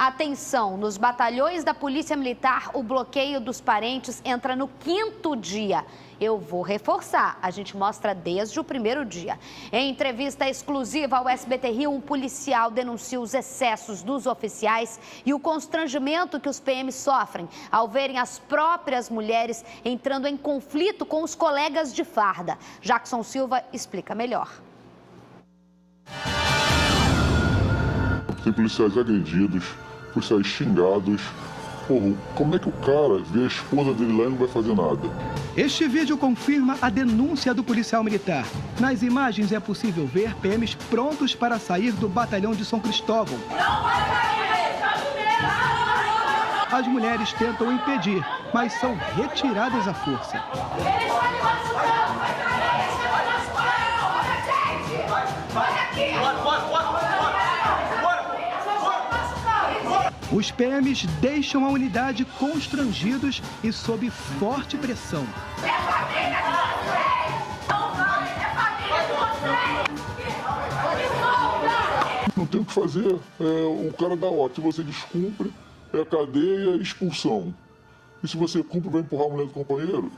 Atenção, nos batalhões da Polícia Militar, o bloqueio dos parentes entra no 5º dia. Eu vou reforçar, a gente mostra desde o 1º dia. Em entrevista exclusiva ao SBT Rio, um policial denuncia os excessos dos oficiais e o constrangimento que os PMs sofrem ao verem as próprias mulheres entrando em conflito com os colegas de farda. Jackson Silva explica melhor. Tem policiais agredidos, policiais xingados. Porra, como é que o cara vê a esposa dele lá e não vai fazer nada? Este vídeo confirma a denúncia do policial militar. Nas imagens é possível ver PMs prontos para sair do batalhão de São Cristóvão. As mulheres tentam impedir, mas são retiradas à força. Os PMs deixam a unidade constrangidos e sob forte pressão. É família de vocês! Não vai! É família de vocês! Não tem o que fazer. O cara dá ordem. Se você descumpre, é a cadeia e expulsão. E se você cumpre, vai empurrar a mulher do companheiro,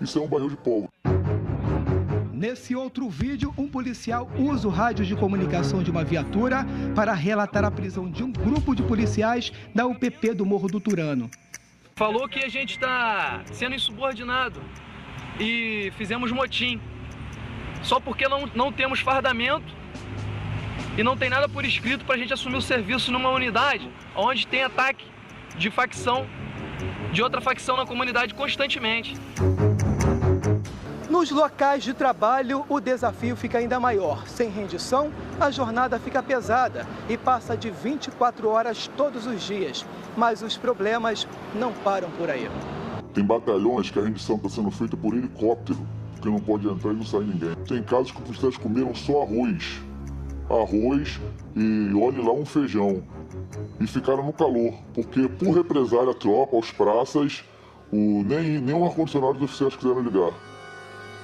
isso é um barril de pólvora. Nesse outro vídeo, um policial usa o rádio de comunicação de uma viatura para relatar a prisão de um grupo de policiais da UPP do Morro do Turano. Falou que a gente está sendo insubordinado e fizemos motim. Só porque não temos fardamento e não tem nada por escrito para a gente assumir o serviço numa unidade onde tem ataque de facção, de outra facção na comunidade constantemente. Nos locais de trabalho, o desafio fica ainda maior. Sem rendição, a jornada fica pesada e passa de 24 horas todos os dias. Mas os problemas não param por aí. Tem batalhões que a rendição está sendo feita por helicóptero, porque não pode entrar e não sai ninguém. Tem casos que os policiais comeram só arroz e olhe lá um feijão. E ficaram no calor, porque por represália à tropa, aos praças, nem um ar-condicionado dos oficiais quiseram ligar.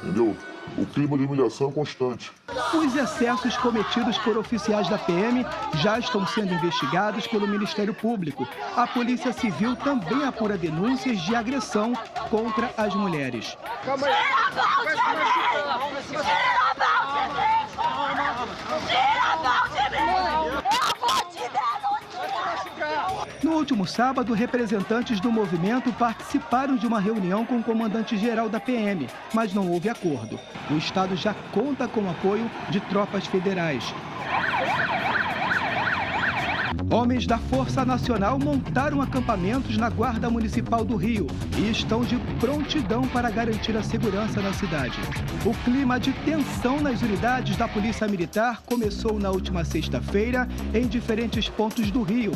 Entendeu? O clima de humilhação é constante. Os excessos cometidos por oficiais da PM já estão sendo investigados pelo Ministério Público. A Polícia Civil também apura denúncias de agressão contra as mulheres. Calma aí. No último sábado, representantes do movimento participaram de uma reunião com o comandante-geral da PM, mas não houve acordo. O Estado já conta com o apoio de tropas federais. Homens da Força Nacional montaram acampamentos na Guarda Municipal do Rio e estão de prontidão para garantir a segurança na cidade. O clima de tensão nas unidades da Polícia Militar começou na última sexta-feira em diferentes pontos do Rio.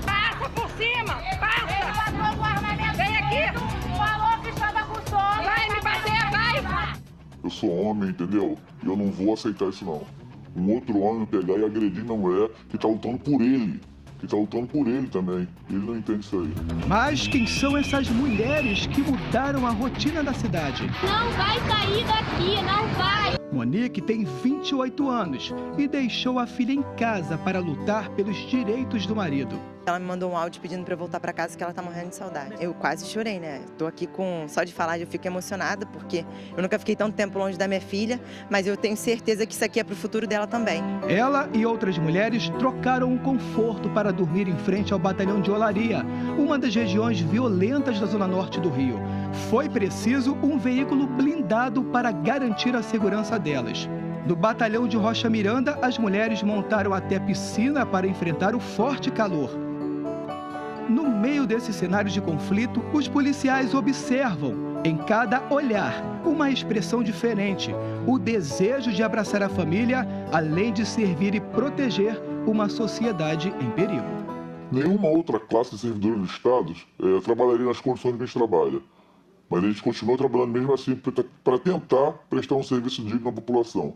Passa por cima! Passa! Vem aqui! Falou que estava com sono! Vai me bater, vai! Eu sou homem, entendeu? E eu não vou aceitar isso não. Um outro homem pegar e agredir minha mulher que tá lutando por ele. Que tá lutando por ele também. Ele não entende isso aí. Mas quem são essas mulheres que mudaram a rotina da cidade? Não vai sair daqui, não vai! Monique tem 28 anos e deixou a filha em casa para lutar pelos direitos do marido. Ela me mandou um áudio pedindo para eu voltar para casa que ela tá morrendo de saudade. Eu quase chorei, né? Tô aqui só de falar eu fico emocionada porque eu nunca fiquei tanto tempo longe da minha filha, mas eu tenho certeza que isso aqui é pro futuro dela também. Ela e outras mulheres trocaram o conforto para dormir em frente ao batalhão de Olaria, uma das regiões violentas da zona norte do Rio. Foi preciso um veículo blindado para garantir a segurança delas. No batalhão de Rocha Miranda, as mulheres montaram até piscina para enfrentar o forte calor. No meio desse cenário de conflito, os policiais observam, em cada olhar, uma expressão diferente, o desejo de abraçar a família, além de servir e proteger uma sociedade em perigo. Nenhuma outra classe de servidores do Estado trabalharia nas condições que a gente trabalha. Mas a gente continua trabalhando mesmo assim para tentar prestar um serviço digno à população.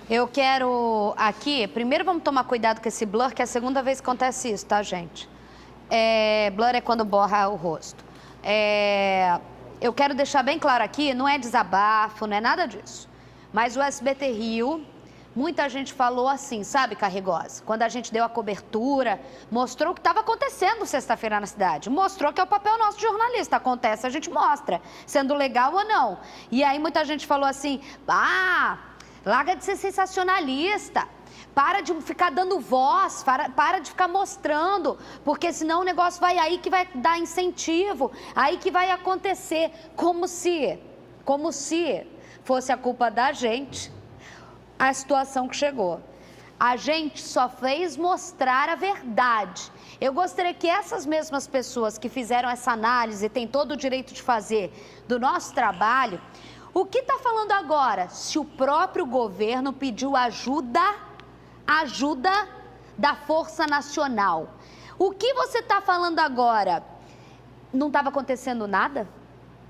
Eu quero aqui, primeiro vamos tomar cuidado com esse blur, que é a segunda vez que acontece isso, tá, gente? Blur é quando borra o rosto. Eu quero deixar bem claro aqui, não é desabafo, não é nada disso. Mas o SBT Rio muita gente falou assim, sabe, Carregosa? Quando a gente deu a cobertura, mostrou o que estava acontecendo sexta-feira na cidade. Mostrou que é o papel nosso de jornalista. Acontece, a gente mostra, sendo legal ou não. E aí muita gente falou assim, larga de ser sensacionalista. Para de ficar dando voz, para de ficar mostrando, porque senão o negócio vai aí que vai dar incentivo, aí que vai acontecer, como se fosse a culpa da gente, a situação que chegou. A gente só fez mostrar a verdade. Eu gostaria que essas mesmas pessoas que fizeram essa análise, têm todo o direito de fazer do nosso trabalho, o que está falando agora? Se o próprio governo pediu ajuda da Força Nacional. O que você está falando agora? Não estava acontecendo nada?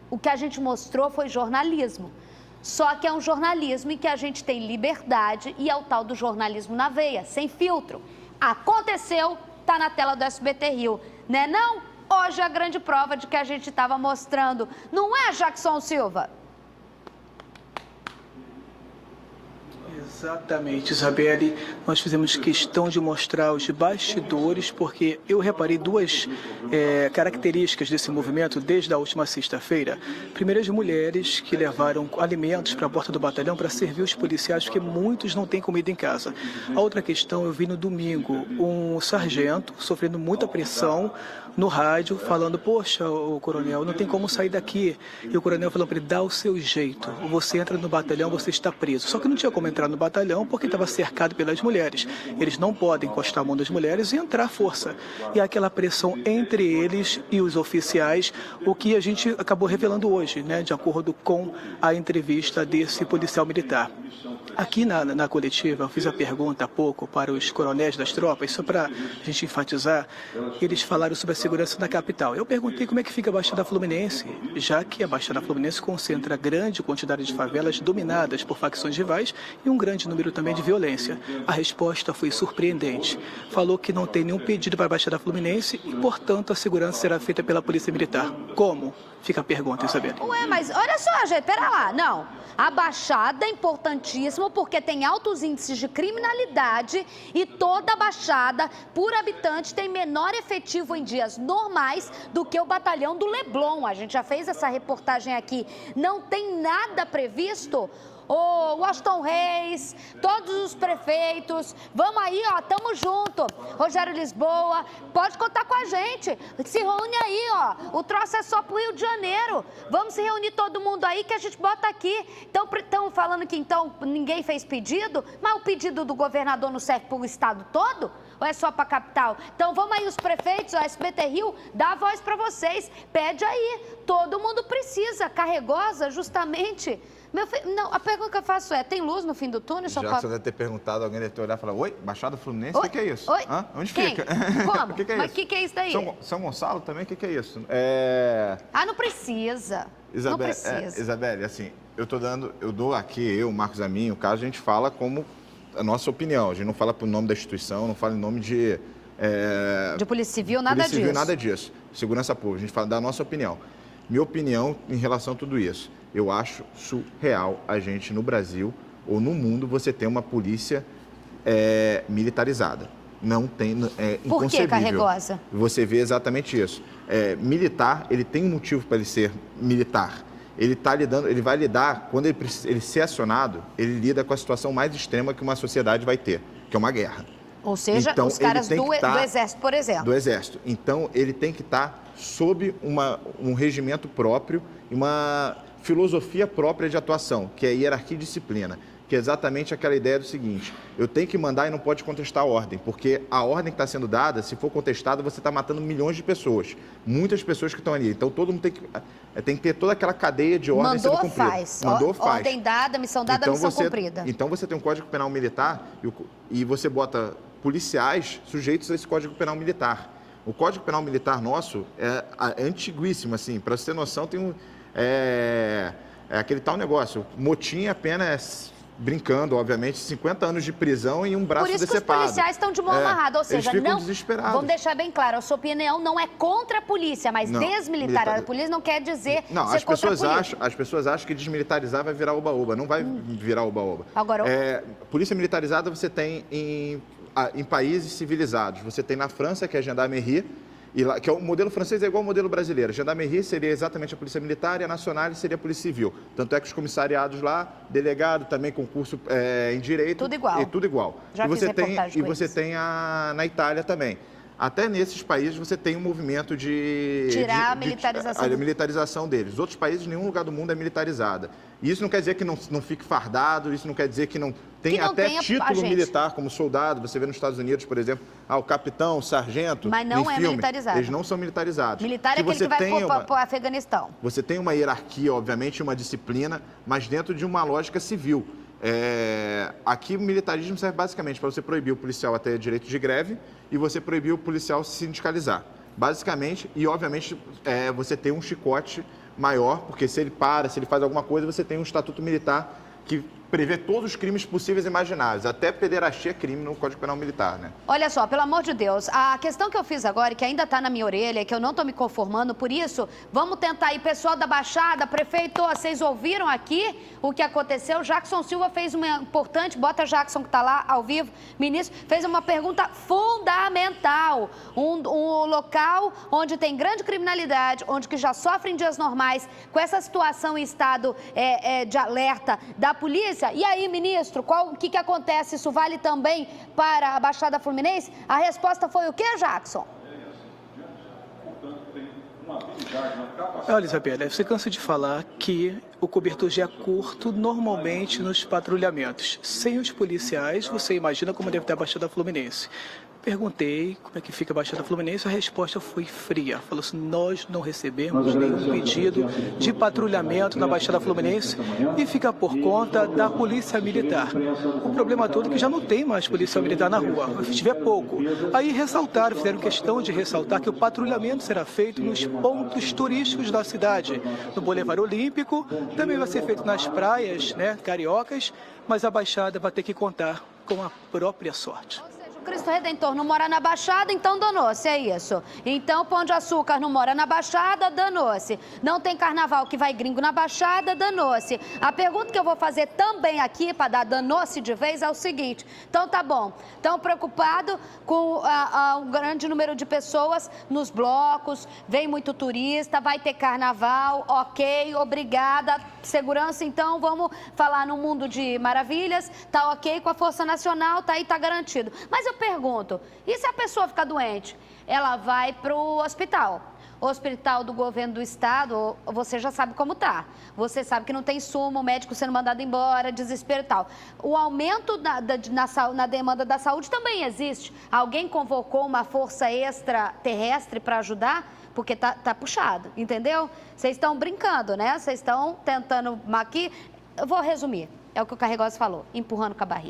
O que a gente mostrou foi jornalismo. Só que é um jornalismo em que a gente tem liberdade e é o tal do jornalismo na veia, sem filtro. Aconteceu, tá na tela do SBT Rio, né não? Hoje é a grande prova de que a gente estava mostrando. Não é, Jackson Silva? Exatamente, Isabelle. Nós fizemos questão de mostrar os bastidores, porque eu reparei duas características desse movimento desde a última sexta-feira. Primeiro, as mulheres que levaram alimentos para a porta do batalhão para servir os policiais, porque muitos não têm comida em casa. A outra questão, eu vi no domingo um sargento sofrendo muita pressão no rádio, falando, poxa, o coronel, não tem como sair daqui. E o coronel falou para ele, dá o seu jeito. Você entra no batalhão, você está preso. Só que não tinha como entrar no batalhão porque estava cercado pelas mulheres. Eles não podem encostar a mão das mulheres e entrar à força. E aquela pressão entre eles e os oficiais, o que a gente acabou revelando hoje, né, de acordo com a entrevista desse policial militar. Aqui na coletiva, eu fiz a pergunta há pouco para os coronéis das tropas, só para a gente enfatizar, eles falaram sobre a segurança na capital. Eu perguntei como é que fica a Baixada Fluminense, já que a Baixada Fluminense concentra grande quantidade de favelas dominadas por facções rivais e um grande número também de violência. A resposta foi surpreendente. Falou que não tem nenhum pedido para a Baixada Fluminense e, portanto, a segurança será feita pela Polícia Militar. Como? Fica a pergunta, Isabelle. Ué, mas olha só, gente, pera lá. Não, a Baixada é importantíssimo porque tem altos índices de criminalidade e toda a Baixada, por habitante, tem menor efetivo em dias normais do que o batalhão do Leblon. A gente já fez essa reportagem aqui. Não tem nada previsto? Ô, Washington Reis, todos os prefeitos, vamos aí, ó, tamo junto. Rogério Lisboa, pode contar com a gente. Se reúne aí, ó, o troço é só pro Rio de Janeiro. Vamos se reunir todo mundo aí que a gente bota aqui. Estão falando que então ninguém fez pedido, mas o pedido do governador não serve pro estado todo? Ou é só pra capital? Então vamos aí os prefeitos, a SBT Rio, dá a voz pra vocês. Pede aí, todo mundo precisa. Carregosa, justamente... Meu filho, não, a pergunta que eu faço é, tem luz no fim do túnel? Já que você deve ter perguntado, alguém deve ter olhado e falar, oi, Baixada Fluminense, o que é isso? Oi? Hã? Onde Quem? fica? Como? que é Mas isso? o que é isso daí? São Gonçalo também, o que é isso? Não precisa. Não precisa. Isabelle, assim, eu dou aqui, Marcos Amin, o caso, a gente fala como a nossa opinião, a gente não fala por nome da instituição, não fala em nome de... de Polícia Civil, nada Polícia Civil, disso. nada disso. Segurança Pública, a gente fala da nossa opinião. Minha opinião em relação a tudo isso. Eu acho surreal a gente no Brasil ou no mundo você ter uma polícia militarizada. Não tem, é inconcebível. Por que, Carregosa? Você vê exatamente isso. Militar, ele tem um motivo para ele ser militar. Ele vai lidar, quando ele ser acionado, ele lida com a situação mais extrema que uma sociedade vai ter, que é uma guerra. Ou seja, então, os caras do Exército, por exemplo. Do Exército. Então, ele tem que estar sob um regimento próprio e uma filosofia própria de atuação, que é hierarquia e disciplina, que é exatamente aquela ideia do seguinte, eu tenho que mandar e não pode contestar a ordem, porque a ordem que está sendo dada, se for contestada, você está matando milhões de pessoas, muitas pessoas que estão ali. Então, todo mundo tem que ter toda aquela cadeia de ordem sendo cumprida. Mandou, faz. Ordem dada, missão dada, então, missão cumprida. Então, você tem um Código Penal Militar e você bota policiais sujeitos a esse Código Penal Militar. O Código Penal Militar nosso é antiguíssimo, assim, para você ter noção, tem aquele tal negócio, motim, a pena é brincando, obviamente, 50 anos de prisão e um braço Por isso decepado. que os policiais estão de mão amarrada, ou seja, eles ficam não, desesperados. vamos deixar bem claro, a sua opinião não é contra a polícia, mas desmilitarizar a polícia não quer dizer não, ser as contra a pessoas polícia. as pessoas acham que desmilitarizar vai virar oba-oba, não vai virar oba-oba. Agora, polícia militarizada você tem em países civilizados, você tem na França, que é a gendarmerie, e lá, que é o modelo francês é igual ao modelo brasileiro. A gendarmerie seria exatamente a polícia militar e a nacional seria a polícia civil. Tanto é que os comissariados lá, delegado, também concurso em direito. Tudo igual. E tudo igual. Já e você fiz tem, reportagem e com você eles. tem na Itália também. Até nesses países você tem um movimento de... Tirar a militarização. A militarização deles. Os outros países, nenhum lugar do mundo é militarizada. E isso não quer dizer que não fique fardado, isso não quer dizer que não... Tem Que não até tenha título agente. militar como soldado. Você vê nos Estados Unidos, por exemplo, o capitão, o sargento. Mas não em é filme, militarizado. Eles não são militarizados. Militar é aquele que vai para o Afeganistão. Você tem uma hierarquia, obviamente, uma disciplina, mas dentro de uma lógica civil. Aqui o militarismo serve basicamente para você proibir o policial a ter direito de greve e você proibir o policial se sindicalizar. Basicamente, e obviamente você tem um chicote maior, porque se ele se ele faz alguma coisa, você tem um estatuto militar que prevê todos os crimes possíveis e imagináveis. Até pederastia é crime no Código Penal Militar, né? Olha só, pelo amor de Deus, a questão que eu fiz agora, que ainda está na minha orelha, que eu não estou me conformando, por isso, vamos tentar aí, pessoal da Baixada, prefeito, vocês ouviram aqui o que aconteceu? Jackson Silva fez uma importante, bota Jackson que está lá ao vivo, ministro, fez uma pergunta fundamental. Um local onde tem grande criminalidade, onde que já sofre em dias normais, com essa situação em estado de alerta da polícia. E aí, ministro, o que acontece? Isso vale também para a Baixada Fluminense? A resposta foi o quê, Jackson? Olha, Isabela, você cansa de falar que o cobertor já é curto normalmente nos patrulhamentos. Sem os policiais, você imagina como deve estar a Baixada Fluminense. Perguntei como é que fica a Baixada Fluminense, a resposta foi fria. Falou assim, nós não recebemos nenhum pedido de patrulhamento na Baixada Fluminense e fica por conta da Polícia Militar. O problema todo é que já não tem mais Polícia Militar na rua, se tiver pouco. Aí fizeram questão de ressaltar que o patrulhamento será feito nos pontos turísticos da cidade. No Boulevard Olímpico, também vai ser feito nas praias, cariocas, mas a Baixada vai ter que contar com a própria sorte. O Cristo Redentor não mora na Baixada, então danou-se, é isso. Então, Pão de Açúcar não mora na Baixada, danou-se. Não tem carnaval que vai gringo na Baixada, danou-se. A pergunta que eu vou fazer também aqui, para dar danou-se de vez, é o seguinte. Então, tá bom. Estão preocupados com um grande número de pessoas nos blocos, vem muito turista, vai ter carnaval, ok, obrigada. Segurança, então, vamos falar no mundo de maravilhas, tá ok com a Força Nacional, tá aí, tá garantido. Mas eu pergunto, e se a pessoa ficar doente? Ela vai para o hospital. O hospital do governo do estado, você já sabe como tá. Você sabe que não tem insumo, o médico sendo mandado embora, desespero e tal. O aumento na demanda da saúde também existe. Alguém convocou uma força extraterrestre para ajudar? Porque tá puxado, entendeu? Vocês estão brincando, né? Vocês estão tentando aqui. Eu vou resumir. É o que o Carregosa falou, empurrando com a barriga.